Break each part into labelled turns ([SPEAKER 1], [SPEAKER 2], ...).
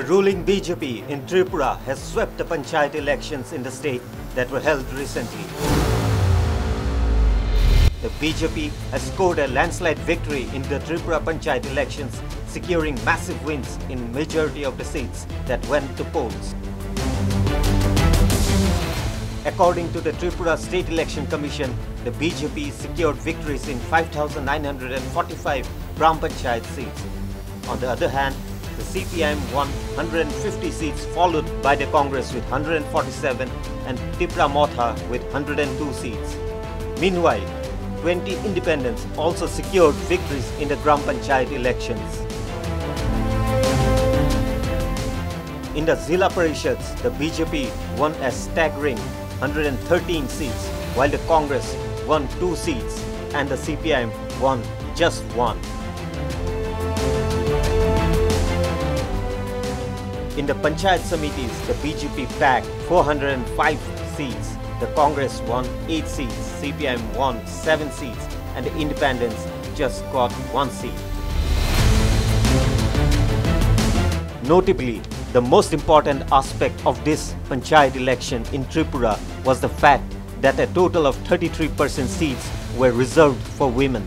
[SPEAKER 1] The ruling BJP in Tripura has swept the panchayat elections in the state that were held recently. The BJP has scored a landslide victory in the Tripura panchayat elections, securing massive wins in majority of the seats that went to polls. According to the Tripura State Election Commission, the BJP secured victories in 5,945 Gram Panchayat seats. On the other hand, the CPIM won 150 seats, followed by the Congress with 147 and Tipra Motha with 102 seats. Meanwhile, 20 independents also secured victories in the Gram Panchayat elections. In the Zilla Parishads, the BJP won a staggering 113 seats, while the Congress won 2 seats and the CPIM won just 1. In the Panchayat Samitis, the BJP bagged 405 seats, the Congress won 8 seats, CPIM won 7 seats and the independents just got 1 seat. Notably, the most important aspect of this Panchayat election in Tripura was the fact that a total of 33% seats were reserved for women.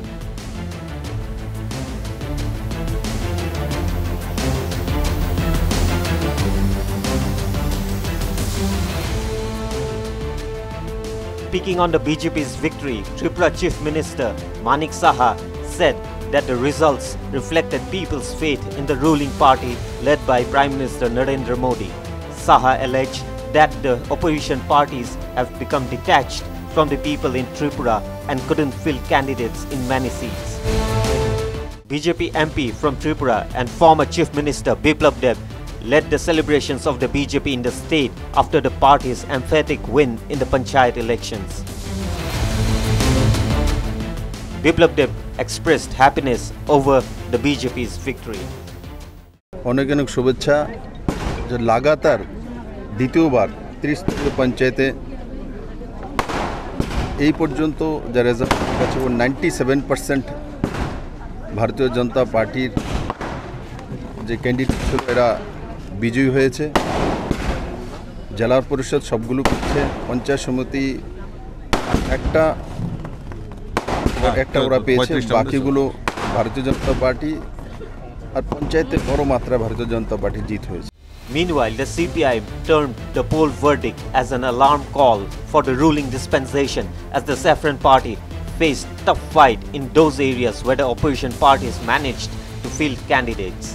[SPEAKER 1] Speaking on the BJP's victory, Tripura Chief Minister Manik Saha said that the results reflected people's faith in the ruling party led by Prime Minister Narendra Modi. Saha alleged that the opposition parties have become detached from the people in Tripura and couldn't field candidates in many seats. BJP MP from Tripura and former Chief Minister Biplab Deb led the celebrations of the BJP in the state after the party's emphatic win in the Panchayat elections. Biplab Deb expressed happiness over the BJP's victory.
[SPEAKER 2] অনেক অনেক শুভেচ্ছা যে লাগাতার দ্বিতীয়বার 30 পঞ্চায়েতে এই পর্যন্ত যে রেজাল্ট আছে 97% ভারতীয় জনতা পার্টির যে ক্যান্ডিডেট ছিল এরা বিজয়ী হয়েছে। জেলা পরিষদ সবগুলো করছে, পঞ্চায়েত সমিতি একটা ওরা পেয়েছে, বাকিগুলো ভারতীয় জনতা পার্টি আর পঞ্চায়েতে বড় মাত্রা ভারতীয় জনতা পার্টি জিত হয়েছে।
[SPEAKER 1] Meanwhile, the CPIM termed the poll verdict as an alarm call for the ruling dispensation as the Saffron Party faced tough fight in those areas where the opposition parties managed to field candidates.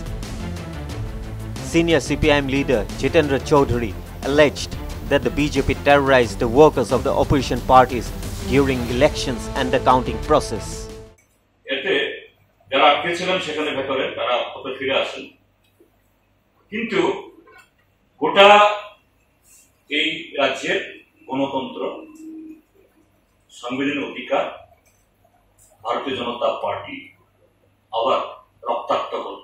[SPEAKER 1] Senior CPIM leader Jitendra Chaudhary alleged that the BJP terrorized the workers of the opposition parties during elections and the counting process.
[SPEAKER 3] এতে যারা আটকে ছিলেন সেখানে ভেতরে তারা হতে ফিরে আসেন, কিন্তু গোটা এই রাজ্যের গণতন্ত্র, সাংবিধানিক অধিকার ভারতীয় জনতা পার্টি আবার রক্তাক্ত হল।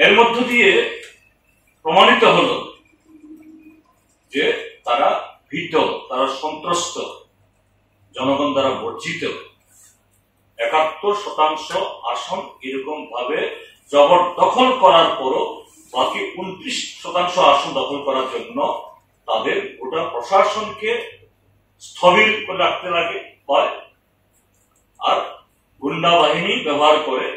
[SPEAKER 3] এর মধ্য দিয়ে প্রমাণিত হল যে তারা ভীত, তারা সন্ত্রস্ত, জনগণ দ্বারা বর্জিত। 71% আসন এরকম ভাবে জবরদখল করার পরও বাকি 29% আসন দখল করার জন্য তাদের গোটা প্রশাসনকে স্থবির করে রাখতে হয় আর গুন্ডা বাহিনী ব্যবহার করে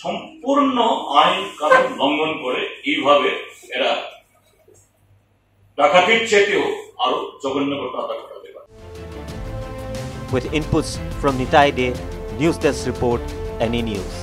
[SPEAKER 3] সম্পূর্ণ আইন কানুন লঙ্ঘন করে এইভাবে এরা ডাকাতির চেয়েও আরো জঘন্য ঘটনা ঘটাতে পারে।
[SPEAKER 1] With inputs from Nitai Day, News Desk Report, NE News.